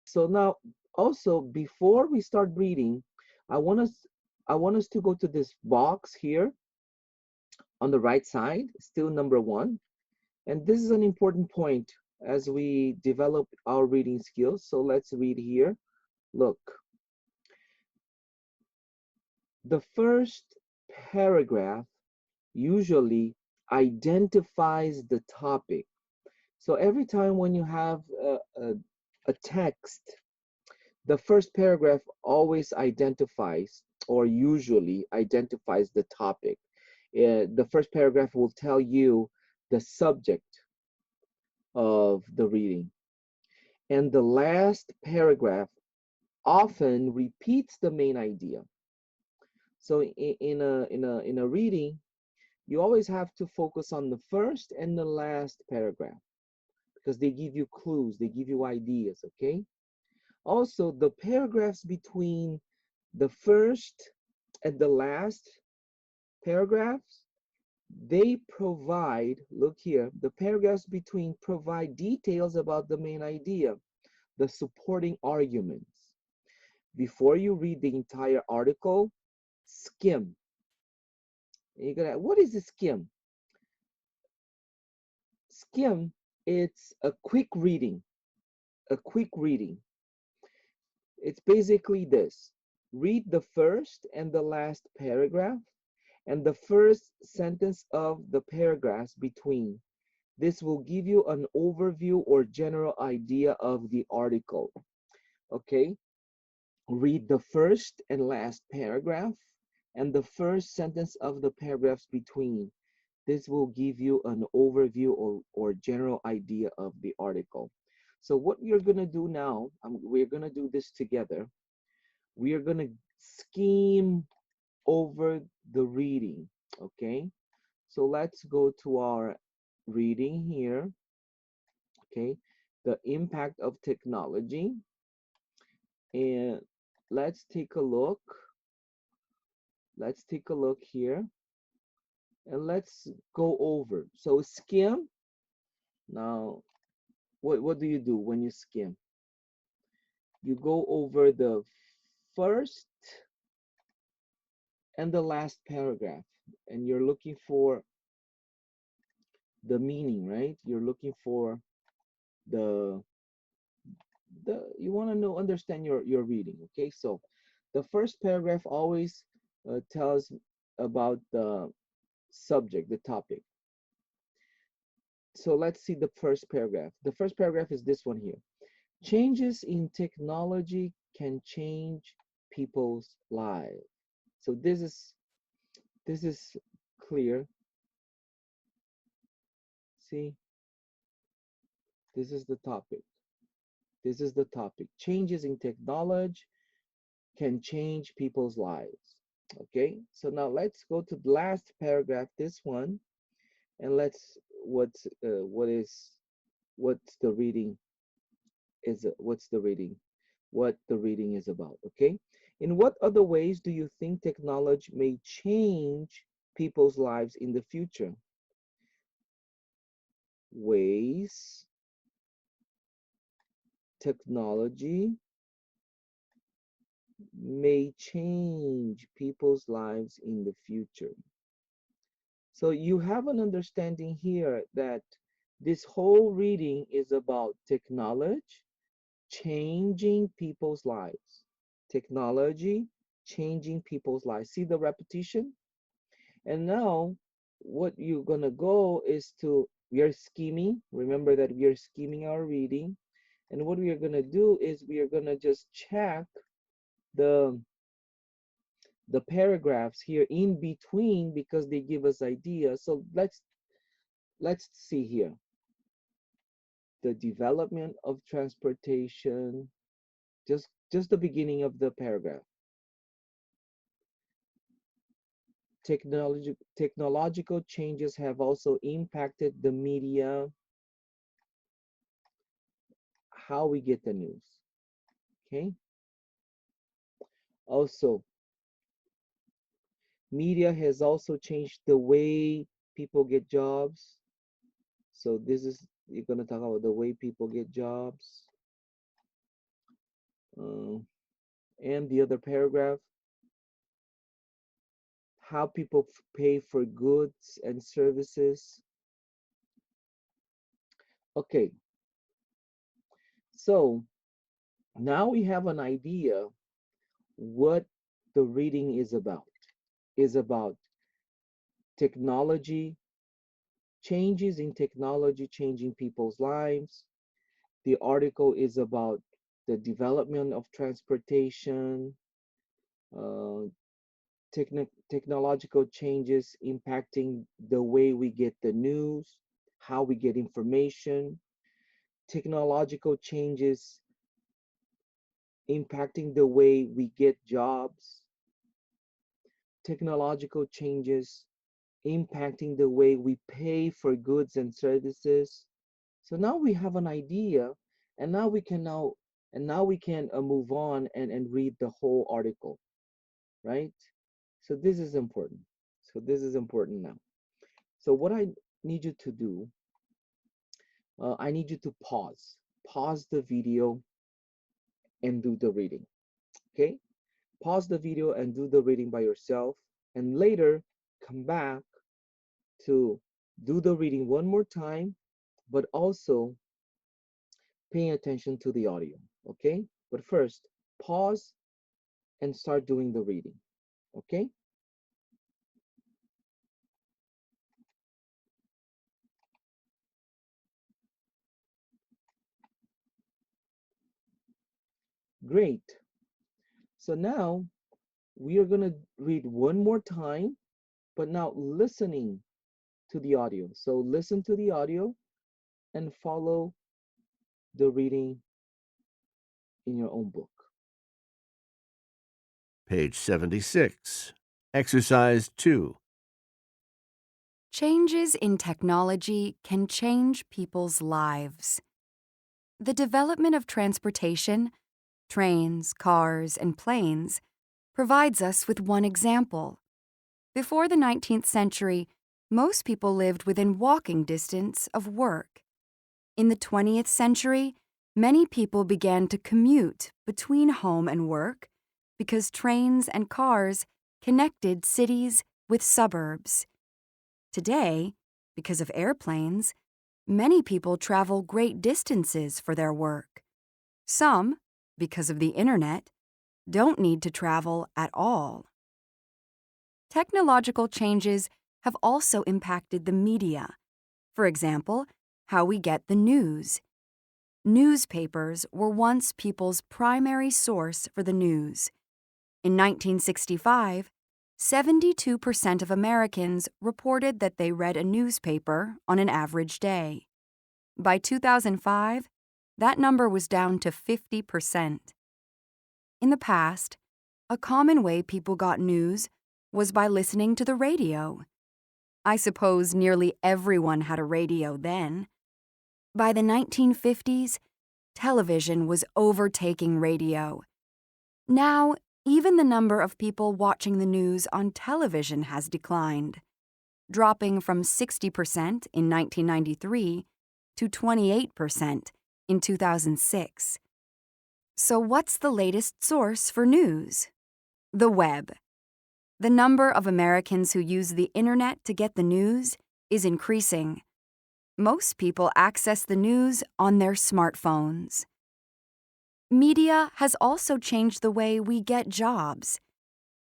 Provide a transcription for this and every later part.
So now, also before we start reading, I want us I want us to go to this box here on the right side, still number 1. And this is an important point as we develop our reading skills. So let's read here. Look, the first paragraph usually identifies the topic. So every time when you have a text, the first paragraph always identifies, or usually identifies, the topic. The first paragraph will tell you the subject of the reading. And the last paragraph often repeats the main idea. So in a reading, you always have to focus on the first and the last paragraph because they give you clues, they give you ideas, okay? Also, the paragraphs between the first and the last paragraphs, they provide, look here, the paragraphs between provide details about the main idea, the supporting arguments. Before you read the entire article, skim. You're gonna, what is a skim? Skim, it's a quick reading, a quick reading. It's basically this. Read the first and the last paragraph and the first sentence of the paragraphs between. This will give you an overview or general idea of the article. Okay? Read the first and last paragraph and the first sentence of the paragraphs between. This will give you an overview or general idea of the article. So what we're going to do now, we're going to do this together. We are going to skim over the reading, okay? So let's go to our reading here, okay? The impact of technology. And let's take a look. Let's take a look here. And let's go over. So skim. Now, what do you do when you skim? You go over the first and the last paragraph, and you're looking for the meaning, right? You're looking for the you want to know, understand your reading. Okay, so the first paragraph always tells about the subject, the topic. So let's see the first paragraph. The first paragraph is this one here. Changes in technology can change people's lives. So this is clear. See, this is the topic. This is the topic. Changes in technology can change people's lives. Okay, so now let's go to the last paragraph, this one, and let's what's the reading is what the reading is about. Okay, in what other ways do you think technology may change people's lives in the future? Ways technology may change people's lives in the future. So you have an understanding here that this whole reading is about technology changing people's lives. Technology changing people's lives. See the repetition? And now what you're gonna go is to, we are scheming. Remember that we are scheming our reading. And what we are gonna do is we are gonna just check the paragraphs here in between because they give us ideas. So let's see here. The development of transportation, just the beginning of the paragraph. Technological changes have also impacted the media, how we get the news. Okay. Also, media has also changed the way people get jobs. So this is, you're going to talk about the way people get jobs. Uh, and the other paragraph, how people pay for goods and services. Okay, so now we have an idea what the reading is about. Is about technology, changes in technology changing people's lives. The article is about the development of transportation, uh, technological changes impacting the way we get the news, how we get information, technological changes impacting the way we get jobs, technological changes impacting the way we pay for goods and services. So now we have an idea, and now we can move on and read the whole article, right? So this is important. So this is important now. So what I need you to do, I need you to pause the video and do the reading. Okay, pause the video and do the reading by yourself, and later come back to do the reading one more time, but also paying attention to the audio. Okay, but first pause and start doing the reading. Okay, great. So now we are going to read one more time, but now listening to the audio. So listen to the audio and follow the reading in your own book. Page 76. Exercise 2. Changes in technology can change people's lives. The development of transportation, trains, cars, and planes, provides us with one example. Before the 19th century, most people lived within walking distance of work. In the 20th century, many people began to commute between home and work because trains and cars connected cities with suburbs. Today, because of airplanes, many people travel great distances for their work. Some, because of the internet, don't need to travel at all. Technological changes have also impacted the media. For example, how we get the news. Newspapers were once people's primary source for the news. In 1965, 72% of Americans reported that they read a newspaper on an average day. By 2005, that number was down to 50%. In the past, a common way people got news was by listening to the radio. I suppose nearly everyone had a radio then. By the 1950s, television was overtaking radio. Now, even the number of people watching the news on television has declined, dropping from 60% in 1993 to 28% in 2006. So what's the latest source for news? The web. The number of Americans who use the internet to get the news is increasing. Most people access the news on their smartphones. Media has also changed the way we get jobs.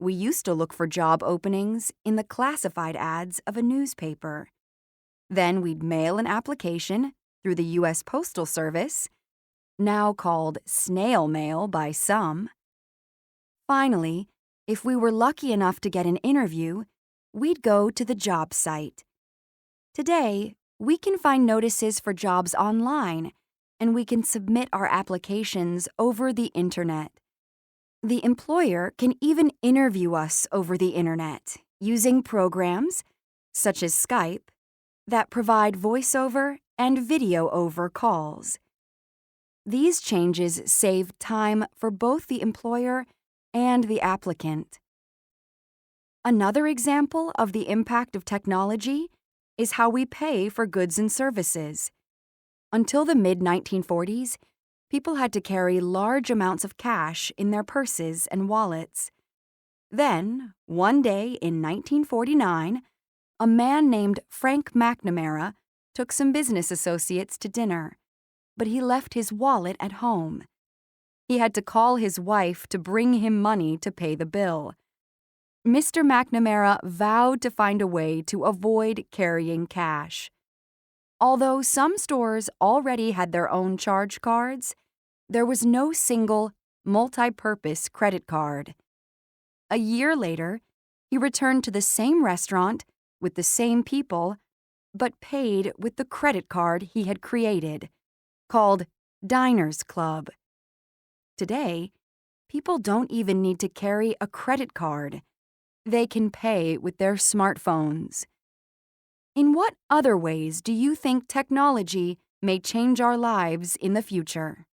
We used to look for job openings in the classified ads of a newspaper. Then we'd mail an application through the U.S. Postal Service, now called snail mail by some. Finally, if we were lucky enough to get an interview, we'd go to the job site. Today, we can find notices for jobs online, and we can submit our applications over the internet. The employer can even interview us over the internet using programs, such as Skype, that provide voiceover and video-over calls. These changes save time for both the employer and the applicant. Another example of the impact of technology is how we pay for goods and services. Until the mid-1940s, people had to carry large amounts of cash in their purses and wallets. Then, one day in 1949, a man named Frank McNamara took some business associates to dinner, but he left his wallet at home. He had to call his wife to bring him money to pay the bill. Mr. McNamara vowed to find a way to avoid carrying cash. Although some stores already had their own charge cards, there was no single, multi-purpose credit card. A year later, he returned to the same restaurant with the same people, but paid with the credit card he had created, called Diners Club. Today, people don't even need to carry a credit card. They can pay with their smartphones. In what other ways do you think technology may change our lives in the future?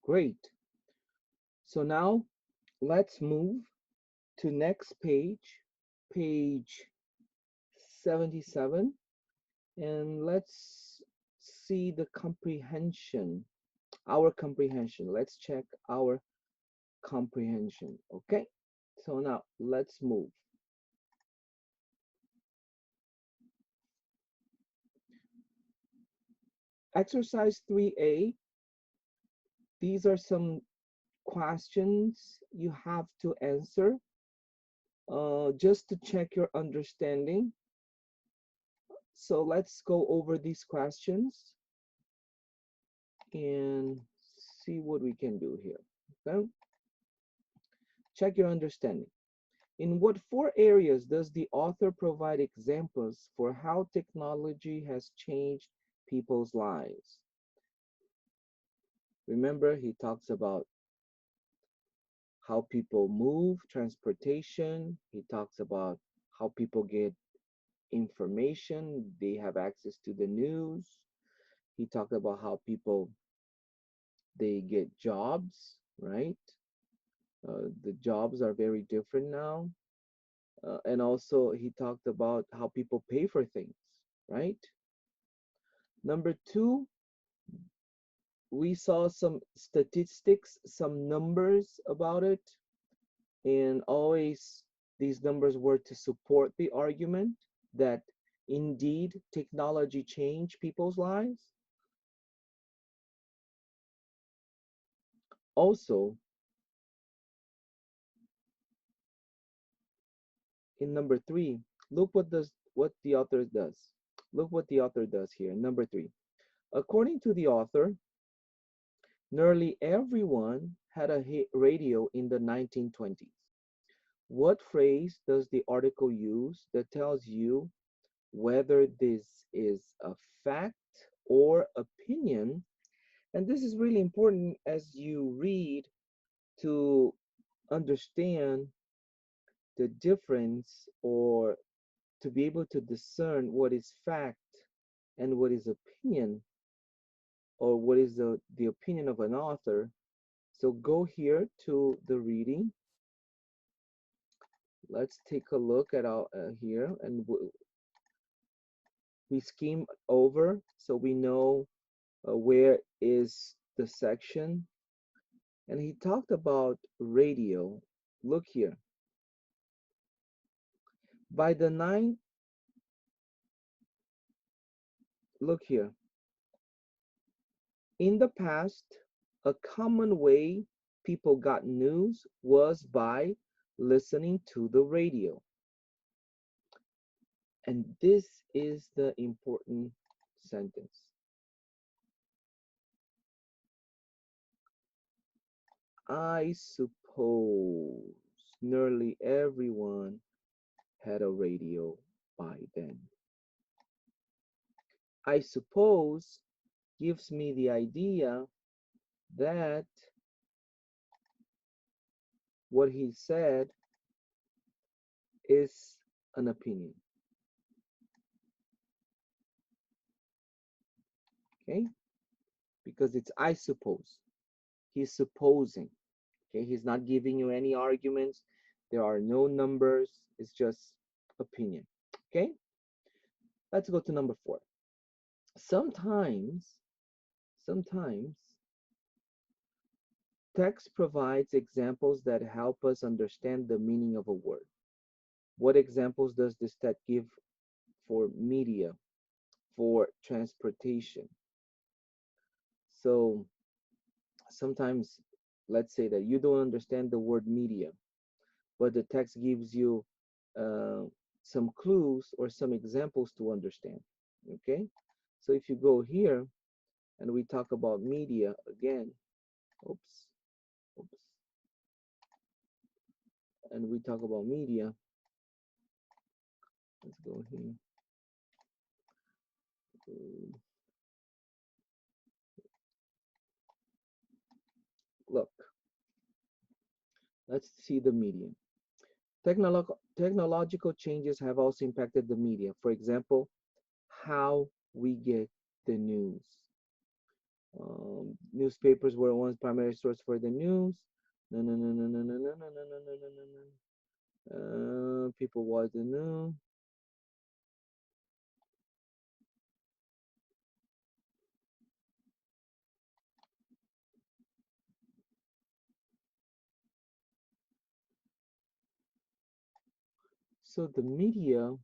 Great. So now let's move to next page, page 77, and let's see the comprehension, our comprehension. Let's check our comprehension, okay? So now let's move. Exercise 3A, these are some questions you have to answer just to check your understanding. So let's go over these questions and see what we can do here. Okay? Check your understanding. In what 4 areas does the author provide examples for how technology has changed people's lives? Remember, he talks about how people move, transportation. He talks about how people get information, they have access to the news. He talked about how people, they get jobs, right? The jobs are very different now. And also he talked about how people pay for things, right? Number 2, we saw some statistics, some numbers about it, and always these numbers were to support the argument that indeed technology changed people's lives. Also, in number 3, look what the author does. Look what the author does here. Number 3. According to the author, nearly everyone had a radio in the 1920s. What phrase does the article use that tells you whether this is a fact or opinion? And this is really important as you read to understand the difference, or to be able to discern what is fact and what is opinion, or what is the opinion of an author. So go here to the reading. Let's take a look at our here, and we skim over so we know where is the section. And he talked about radio. Look here. By the ninth, look here. In the past, a common way people got news was by listening to the radio. And this is the important sentence. I suppose nearly everyone had a radio by then. I suppose gives me the idea that what he said is an opinion. Okay? Because it's I suppose. He's supposing. Okay? He's not giving you any arguments. There are no numbers. It's just opinion. Okay, let's go to number 4. Sometimes text provides examples that help us understand the meaning of a word. What examples does this text give for media, for transportation? So sometimes, let's say that you don't understand the word media, but the text gives you uh, some clues or some examples to understand. Okay, so if you go here and we talk about media again, oops, oops, and we talk about media, let's go here. Look, let's see the media. Technological changes have also impacted the media. For example, how we get the news. Newspapers were once primary source for the news. No, no, no, no, no, no, no, no, no, no, no, no, no, no. People watch the news. So the media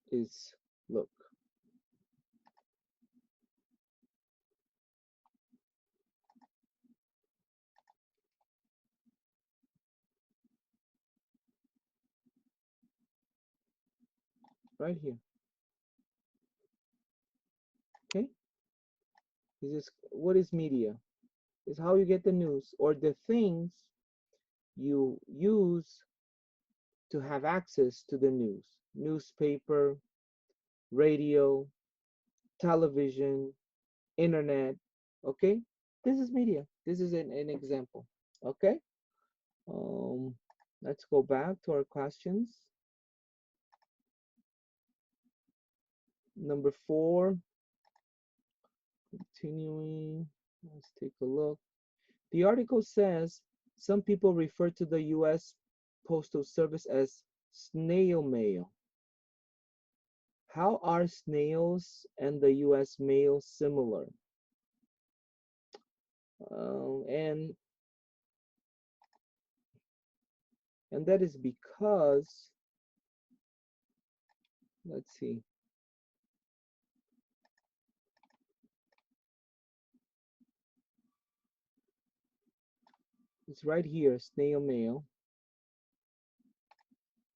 is, look, right here. Okay, this is what is media? Is how you get the news or the things you use to have access to the news. Newspaper, radio, television, internet. Okay, this is media. This is an example. Okay, um, let's go back to our questions. Number 4, continuing. Let's take a look. The article says some people refer to the U.S. Postal Service as snail mail. How are snails and the U.S. mail similar? And that is because, let's see, it's right here, snail mail.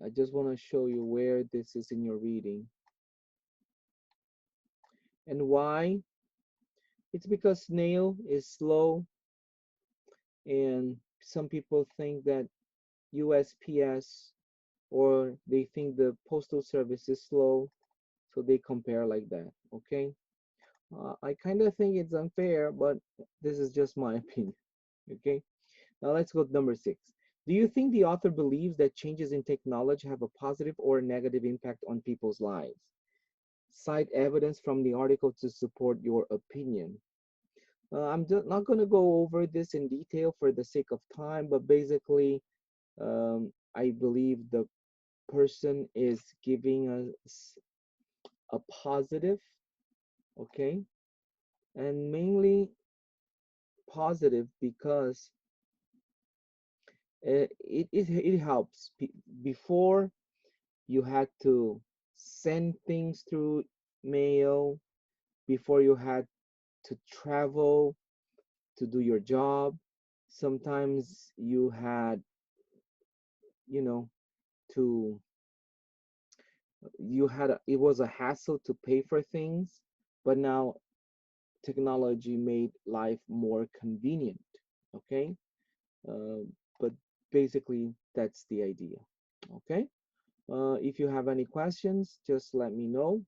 I just want to show you where this is in your reading. And why? It's because snail is slow, and some people think that USPS, or they think the postal service is slow, so they compare like that. Okay, I kind of think it's unfair, but this is just my opinion. Okay, now let's go to number 6. Do you think the author believes that changes in technology have a positive or negative impact on people's lives? Cite evidence from the article to support your opinion. I'm not going to go over this in detail for the sake of time, but basically, I believe the person is giving us a positive, okay, and mainly positive because it helps. Before, you had to send things through mail, before you had to travel to do your job. Sometimes you had, you know, to it was a hassle to pay for things, but now technology made life more convenient. Okay, uh, but basically that's the idea. Okay, if you have any questions, just let me know.